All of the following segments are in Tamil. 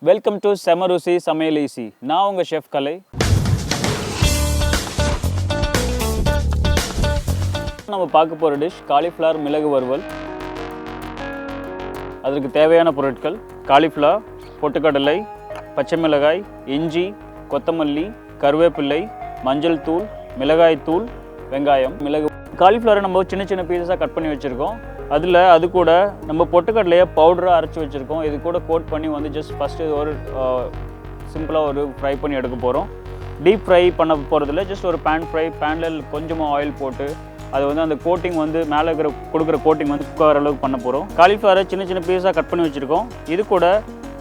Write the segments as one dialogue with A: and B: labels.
A: வெல்கம் டு செமருசி சமையல் ஈசி. நான் உங்கள் ஷெஃப் கலை. நம்ம பார்க்க போகிற டிஷ் காலிஃப்ளவர் மிளகு வறுவல். அதற்கு தேவையான பொருட்கள் காலிஃப்ளவர், பொட்டுக்கடலை, பச்சை மிளகாய், இஞ்சி, கொத்தமல்லி, கருவேப்பிள்ளை, மஞ்சள் தூள், மிளகாய் தூள், வெங்காயம், மிளகு. காலிஃப்ளவரை நம்ம சின்ன சின்ன பீஸஸாக கட் பண்ணி வச்சுருக்கோம். அது கூட நம்ம பொட்டுக்கடலையை பவுடராக அரைச்சி வச்சுருக்கோம். இது கூட கோட் பண்ணி ஜஸ்ட் ஃபஸ்ட்டு ஒரு சிம்பிளாக ஃப்ரை பண்ணி எடுக்க போகிறோம். டீப் ஃப்ரை பண்ண போகிறதில்ல, ஜஸ்ட் ஒரு பேனில் கொஞ்சமாக ஆயில் போட்டு அது அந்த கோட்டிங் மேலே கொடுக்குற கோட்டிங் குக் ஆகிற அளவுக்கு பண்ண போகிறோம். காலிஃப்ளவரை சின்ன சின்ன பீஸாக கட் பண்ணி வச்சுருக்கோம். இது கூட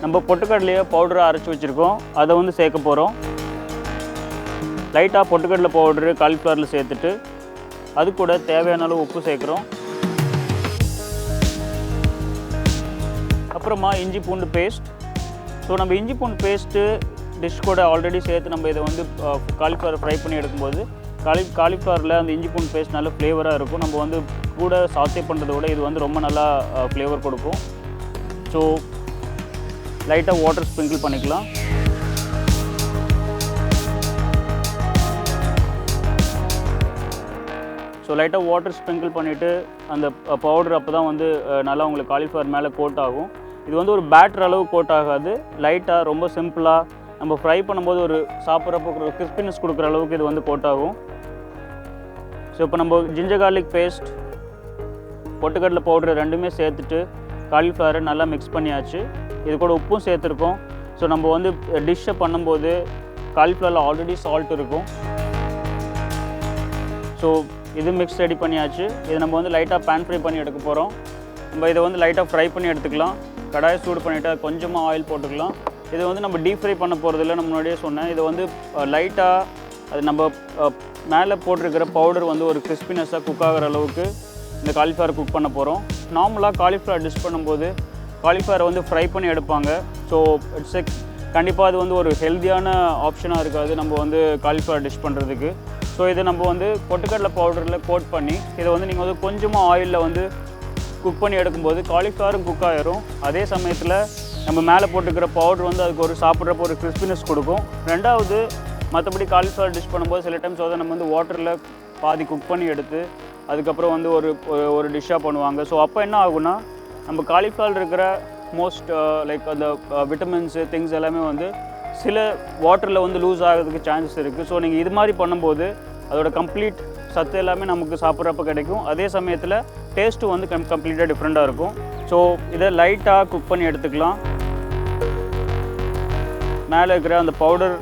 A: நம்ம பொட்டுக்கடலையை பவுடராக அரைச்சி வச்சுருக்கோம். அதை சேர்க்க போகிறோம். லைட்டாக பொட்டுக்கடலை பவுடரு காலிஃப்ளவரில் சேர்த்துட்டு அது கூட தேவையான அளவு உப்பு சேர்க்குறோம். அப்புறமா இஞ்சி பூண்டு பேஸ்ட். ஸோ நம்ம இஞ்சி பூண்டு பேஸ்ட்டு டிஷ் கூட ஆல்ரெடி சேர்த்து நம்ம இதை காலிஃப்ளவர் ஃப்ரை பண்ணி எடுக்கும்போது காலிஃப்ளவரில் அந்த இஞ்சி பூண்டு பேஸ்ட் நல்ல ஃப்ளேவராக இருக்கும். நம்ம கூட சாத்தே பண்ணுறத விட இது ரொம்ப நல்லா ஃப்ளேவர் கொடுக்கும். ஸோ லைட்டாக வாட்டர் ஸ்ப்ரிங்கிள் பண்ணிக்கலாம். ஸோ லைட்டாக வாட்டர் ஸ்ப்ரிங்கிள் பண்ணிவிட்டு அந்த பவுடர் அப்போ தான் நல்லா உங்களுக்கு காலிஃப்ளவர் மேலே கோட் ஆகும். இது ஒரு பேட்டர் அளவு கோட் ஆகாது. லைட்டாக ரொம்ப சிம்பிளாக நம்ம ஃப்ரை பண்ணும்போது சாப்பிட்றப்போ ஒரு கிறிஸ்பினஸ் கொடுக்குற அளவுக்கு இது கோட் ஆகும். ஸோ இப்போ நம்ம ஜிஞ்சர் கார்லிக் பேஸ்ட், பொட்டுக்கடலை பவுடர் ரெண்டுமே சேர்த்துட்டு காலிஃப்ளவரை நல்லா மிக்ஸ் பண்ணியாச்சு. இது கூட உப்பும் சேர்த்துருக்கோம். ஸோ நம்ம டிஷ்ஷை பண்ணும்போது காலிஃப்ளவரில் ஆல்ரெடி சால்ட் இருக்கும். ஸோ இது மிக்ஸ் ரெடி பண்ணியாச்சு. இது நம்ம லைட்டாக பேன் ஃப்ரை பண்ணி எடுக்க போகிறோம். நம்ம இதை லைட்டாக ஃப்ரை பண்ணி எடுத்துக்கலாம். கடாயை சூடு பண்ணிவிட்டு கொஞ்சமாக ஆயில் போட்டுக்கலாம். இது நம்ம டீப் ஃப்ரை பண்ண போகிறதில்ல, நம்ம முன்னாடியே சொன்னேன். இது லைட்டாக அது நம்ம மேலே போட்டிருக்கிற பவுடர் ஒரு கிறிஸ்பினஸாக குக் ஆகிற அளவுக்கு இந்த காலிஃப்ளவர் குக் பண்ண போகிறோம். நார்மலாக காலிஃப்ளவர் டிஷ் பண்ணும்போது காலிஃப்ளவரை ஃப்ரை பண்ணி எடுப்பாங்க. ஸோ கண்டிப்பாக அது ஒரு ஹெல்த்தியான ஆப்ஷனாக இருக்காது நம்ம காலிஃப்ளவர் டிஷ் பண்ணுறதுக்கு. ஸோ இதை நம்ம பொட்டுக்கடலை பவுடரில் கோட் பண்ணி இதை நீங்கள் கொஞ்சமாக ஆயிலில் குக் பண்ணி எடுக்கும்போது காலிஃப்ளவரும் குக் ஆகிரும். அதே சமயத்தில் நம்ம மேலே போட்டுக்கிற பவுடர் அதுக்கு சாப்பிட்றப்போ ஒரு கிறிஸ்பினஸ் கொடுக்கும். ரெண்டாவது, மற்றபடி காலிஃப்ளவர் டிஷ் பண்ணும்போது சில டைம்ஸ் நம்ம வாட்டரில் பாதி குக் பண்ணி எடுத்து அதுக்கப்புறம் ஒரு டிஷ்ஷாக பண்ணுவாங்க. ஸோ அப்போ என்ன ஆகுனா நம்ம காலிஃப்ளவர் இருக்கிற மோஸ்ட் லைக் அந்த விட்டமின்ஸு திங்ஸ் எல்லாமே சில வாட்டரில் லூஸ் ஆகிறதுக்கு சான்சஸ் இருக்குது. ஸோ நீங்கள் இது மாதிரி பண்ணும்போது அதோட கம்ப்ளீட் சத்து எல்லாமே நமக்கு சாப்பிட்றப்ப கிடைக்கும். அதே சமயத்தில் டேஸ்ட்டு கம்ப்ளீட்டாக டிஃப்ரெண்ட்டாக இருக்கும். ஸோ இதை லைட்டாக குக் பண்ணி எடுத்துக்கலாம். மேலே இருக்கிற அந்த பவுடர்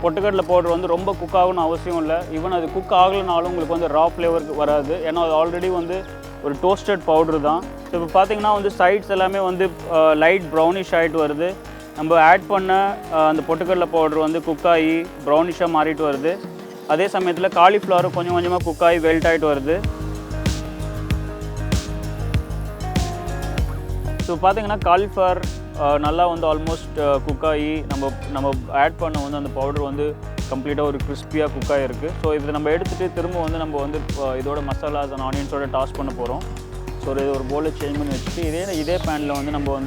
A: பொட்டுக்கடலை பவுடர் ரொம்ப குக் ஆகணும்னு அவசியம் இல்லை. ஈவன் அது குக் ஆகலைனாலும் உங்களுக்கு ரா ஃப்ளேவருக்கு வராது. ஏன்னா அது ஆல்ரெடி ஒரு டோஸ்டட் பவுடர் தான். ஸோ இப்போ பார்த்தீங்கன்னா சைட்ஸ் எல்லாமே லைட் ப்ரௌனிஷ் ஆகிட்டு வருது. நம்ம ஆட் பண்ண அந்த பொட்டுக்கடலை பவுடர் குக் ஆகி ப்ரௌனிஷாக மாறிட்டு வருது. அதே சமயத்தில் காலிஃப்ளவரும் கொஞ்சம் கொஞ்சமாக குக் ஆகி வெல்ட் ஆகிட்டு வருது. ஸோ பார்த்தீங்கன்னா காலிஃப்ளவர் நல்லா ஆல்மோஸ்ட் குக் ஆகி நம்ம ஆட் பண்ண அந்த பவுடர் கம்ப்ளீட்டாக ஒரு கிறிஸ்பியாக குக் ஆகிருக்கு. ஸோ இதை நம்ம எடுத்துகிட்டு திரும்ப நம்ம இதோட மசாலாஸ் அண்ட் ஆனியன்ஸோட டாஸ் பண்ண போகிறோம். ஸோ இது ஒரு பவுலில் சேஞ்ச் பண்ணி வச்சுட்டு இதே பேனில் நம்ம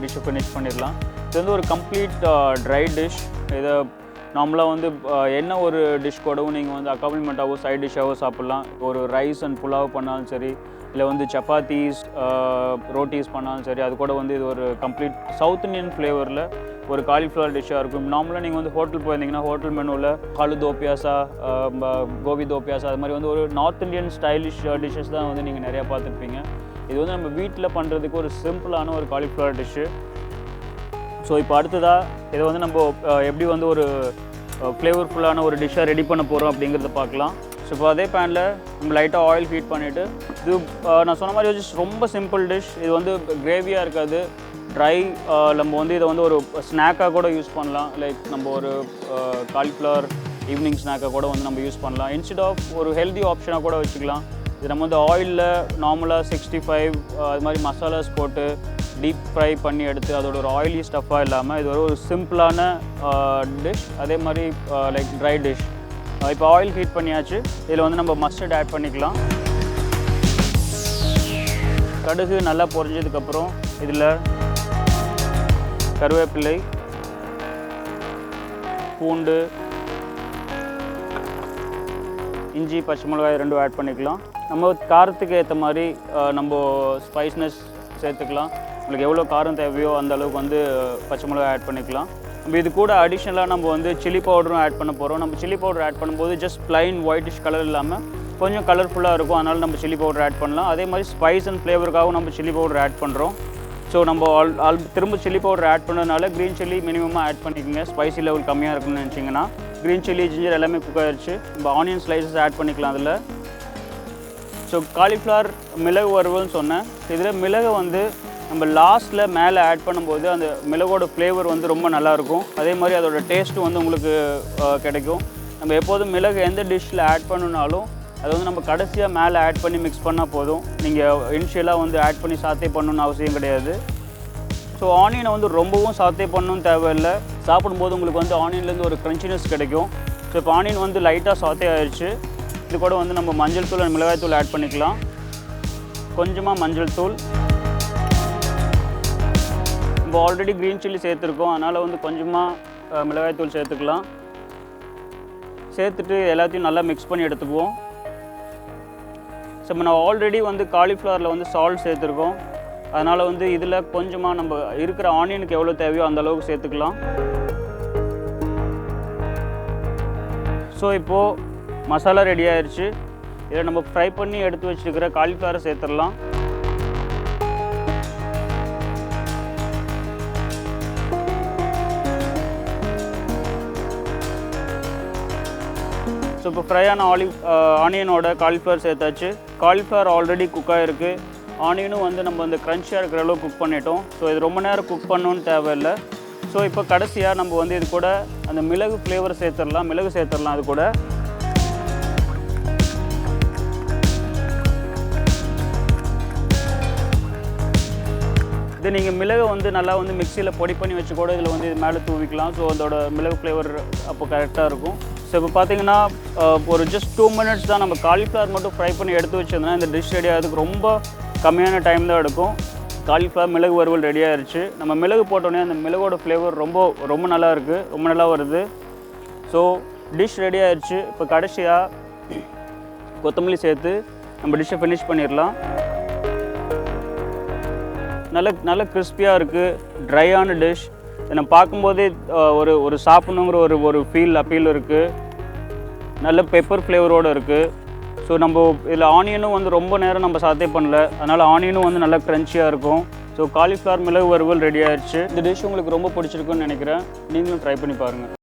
A: டிஷ்ஷை ஃபினிஷ் பண்ணிடலாம். இது ஒரு கம்ப்ளீட் ட்ரை டிஷ். இதை நார்மலாக என்ன ஒரு டிஷ் கூடவும் நீங்கள் அக்காம்பனிமெண்ட்டாகவோ சைட் டிஷ்ஷாகவோ சாப்பிட்லாம். ஒரு ரைஸ் அண்ட் புலாவ் பண்ணாலும் சரி, இல்லை சப்பாத்தீஸ் ரோட்டீஸ் பண்ணாலும் சரி, அது கூட இது ஒரு கம்ப்ளீட் சவுத் இண்டியன் ஃப்ளேவரில் ஒரு காலிஃப்ளவர் டிஷ்ஷாக இருக்கும். நார்மலாக நீங்கள் ஹோட்டல் போயிருந்தீங்கன்னா ஹோட்டல் மெனுவில் ஆலு தோப்பியாசா, கோபி தோப்பியாசா, அது மாதிரி ஒரு நார்த் இண்டியன் ஸ்டைலிஷ் டிஷ்ஷஸ் தான் நீங்கள் நிறையா பார்த்துருப்பீங்க. இது நம்ம வீட்டில் பண்ணுறதுக்கு ஒரு சிம்பிளான ஒரு காலிஃப்ளவர் டிஷ்ஷு. ஸோ இப்போ அடுத்ததாக இதை நம்ம எப்படி ஒரு ஃப்ளேவர்ஃபுல்லான ஒரு டிஷ்ஷாக ரெடி பண்ண போகிறோம் அப்படிங்கிறத பார்க்கலாம். ஸோ இப்போ அதே பேனில் நம்ம லைட்டாக ஆயில் ஹீட் பண்ணிவிட்டு இது நான் சொன்ன மாதிரி ரொம்ப சிம்பிள் டிஷ். இது கிரேவியாக இருக்காது, ட்ரை. நம்ம இதை ஒரு ஸ்நாக்காக கூட யூஸ் பண்ணலாம். லைக் நம்ம ஒரு காலிஃப்ளவர் ஈவினிங் ஸ்நாக்காக கூட நம்ம யூஸ் பண்ணலாம். இன்ஸ்டெட் ஆஃப் ஒரு ஹெல்தி ஆப்ஷனாக கூட வச்சுக்கலாம். இது நம்ம ஆயிலில் நார்மலாக 65 அது மாதிரி மசாலாஸ் போட்டு டீப் ஃப்ரை பண்ணி எடுத்து அதோட ஒரு ஆயிலி ஸ்டஃப்பாக இல்லாமல் இது ஒரு சிம்பிளான டிஷ். அதே மாதிரி லைக் ட்ரை டிஷ். இப்போ ஆயில் ஹீட் பண்ணியாச்சு. இதில் நம்ம மஸ்டர்ட் ஆட் பண்ணிக்கலாம். கடுகு நல்லா பொரிஞ்சதுக்கப்புறம் இதில் கருவேப்பிலை, பூண்டு, இஞ்சி, பச்சை மிளகாய் ரெண்டும் ஆட் பண்ணிக்கலாம். நம்ம காரத்துக்கு ஏற்ற மாதிரி நம்ம ஸ்பைஸ்னஸ் சேர்த்துக்கலாம். உங்களுக்கு எவ்வளோ காரம் தேவையோ அந்த அளவுக்கு வந்து பச்சை மிளகாய் ஆட் பண்ணிக்கலாம். நம்ம இது கூட அடிஷ்னலாக நம்ம வந்து சில்லி பவுடரும் ஆட் பண்ண போகிறோம். நம்ம சில்லி பவுடர் ஆட் பண்ணும்போது ஜஸ்ட் ப்ளைன் ஒயிட்டிஷ் கலர் இல்லாமல் கொஞ்சம் கலர்ஃபுல்லாக இருக்கும். அதனால் நம்ம சில்லி பவுடர் ஆட் பண்ணலாம். அதே மாதிரி ஸ்பைஸ் அண்ட் ஃப்ளேவருக்காகவும் நம்ம சில்லி பவுடர் ஆட் பண்ணுறோம். ஸோ நம்ம திரும்ப சில்லி பவுடர் ஆட் பண்ணதுனால க்ரீன் சில்லி மினிமமாக ஆட் பண்ணிக்கோங்க. ஸ்பைசி லெவல் கம்மியாக இருக்குன்னு நினச்சிங்கன்னா. க்ரீன் சில்லி, ஜிஞ்சர் எல்லாமே குக் ஆகிடுச்சு. நம்ம ஆனியன் ஸ்லைசஸ் ஆட் பண்ணிக்கலாம் அதில். ஸோ காலிஃப்ளவர் மிளகு வறுவல்னு சொன்னேன். இதில் மிளகு வந்து நம்ம லாஸ்ட்டில் மேலே ஆட் பண்ணும்போது அந்த மிளகோட ஃப்ளேவர் வந்து ரொம்ப நல்லாயிருக்கும். அதே மாதிரி அதோடய டேஸ்ட்டும் வந்து உங்களுக்கு கிடைக்கும். நம்ம எப்போதும் மிளகு எந்த டிஷ்ஷில் ஆட் பண்ணணுனாலும் அது வந்து நம்ம கடைசியாக மேலே ஆட் பண்ணி மிக்ஸ் பண்ணால் போதும். நீங்கள் இனிஷியலாக வந்து ஆட் பண்ணி சாத்தே பண்ணணுன்னு அவசியம் கிடையாது. ஸோ ஆனியனை வந்து ரொம்பவும் சாத்தே பண்ணணும்னு தேவையில்லை. சாப்பிடும்போது உங்களுக்கு வந்து ஆனியன்லேருந்து ஒரு க்ரன்ச்சினஸ் கிடைக்கும். ஸோ இப்போ ஆனியன் வந்து லைட்டாக சாத்தே ஆயிடுச்சு. இது கூட வந்து நம்ம மஞ்சள் தூள் அண்ட் மிளகாய் தூள் ஆட் பண்ணிக்கலாம். கொஞ்சமாக மஞ்சள் தூள். நம்ம ஆல்ரெடி க்ரீன் சில்லி சேர்த்துருக்கோம், அதனால் வந்து கொஞ்சமாக மிளகாய் தூள் சேர்த்துக்கலாம். சேர்த்துட்டு எல்லாத்தையும் நல்லா மிக்ஸ் பண்ணி எடுத்துக்குவோம். ஸோ நம்ம ஆல்ரெடி வந்து காலிஃப்ளவரில் வந்து சால்ட் சேர்த்துருக்கோம். அதனால் வந்து இதில் கொஞ்சமாக நம்ம இருக்கிற ஆனியனுக்கு எவ்வளோ தேவையோ அந்த அளவுக்கு சேர்த்துக்கலாம். ஸோ இப்போது மசாலா ரெடி ஆயிடுச்சு. இதை நம்ம ஃப்ரை பண்ணி எடுத்து வச்சுருக்கிற காலிஃப்ளவரை சேர்த்துடலாம். ஸோ இப்போ ஃப்ரையான ஆனியனோட காலிஃப்ளவர் சேர்த்தாச்சு. காலிஃப்ளவர் ஆல்ரெடி குக் ஆகிருக்கு. ஆனியனும் வந்து நம்ம அந்த க்ரன்ச்சியாக இருக்கிற அளவுக்கு குக் பண்ணிட்டோம். ஸோ இது ரொம்ப நேரம் குக் பண்ணணுன்னு தேவையில்லை. ஸோ இப்போ கடைசியாக நம்ம வந்து இது கூட அந்த மிளகு ஃப்ளேவர் சேர்த்துடலாம். மிளகு சேர்த்துடலாம் அது கூட. இது நீங்கள் மிளகை வந்து நல்லா வந்து மிக்சியில் பொடி பண்ணி வச்சு கூட இதில் வந்து இது மேலே தூவிக்கலாம். ஸோ அதோட மிளகு ஃப்ளேவர் அப்போ கரெக்டாக இருக்கும். ஸோ இப்போ பார்த்தீங்கன்னா ஒரு ஜஸ்ட் 2 minutes தான். நம்ம காலிஃப்ளவர் மட்டும் ஃப்ரை பண்ணி எடுத்து வச்சிருந்தோம்னா இந்த டிஷ் ரெடி ஆகிறதுக்கு ரொம்ப கம்மியான டைம் தான் எடுக்கும். காலிஃப்ளவர் மிளகு வறுவல் ரெடி ஆயிடுச்சு. நம்ம மிளகு போட்டோன்னே அந்த மிளகோட ஃப்ளேவர் ரொம்ப நல்லா இருக்குது, ரொம்ப நல்லா வருது. ஸோ டிஷ் ரெடி ஆயிடுச்சு. இப்போ கடைசியாக கொத்தமல்லி சேர்த்து நம்ம டிஷ்ஷை ஃபினிஷ் பண்ணிடலாம். நல்ல கிறிஸ்பியாக இருக்குது, ட்ரையான டிஷ். நம்ம பார்க்கும்போதே ஒரு சாப்பிட்ணுங்கிற ஒரு அப்பீல் இருக்குது. நல்ல பெப்பர் ஃப்ளேவரோடு இருக்குது. ஸோ நம்ம இதில் ஆனியனும் வந்து ரொம்ப நேரம் நம்ம சாத்தே பண்ணல, அதனால் ஆனியனும் வந்து நல்லா க்ரன்ச்சியாக இருக்கும். ஸோ காலிஃப்ளவர் மிளகு வறுவல் ரெடி ஆயிடுச்சு. இந்த டிஷ் உங்களுக்கு ரொம்ப பிடிச்சிருக்குன்னு நினைக்கிறேன். நீங்களும் ட்ரை பண்ணி பாருங்கள்.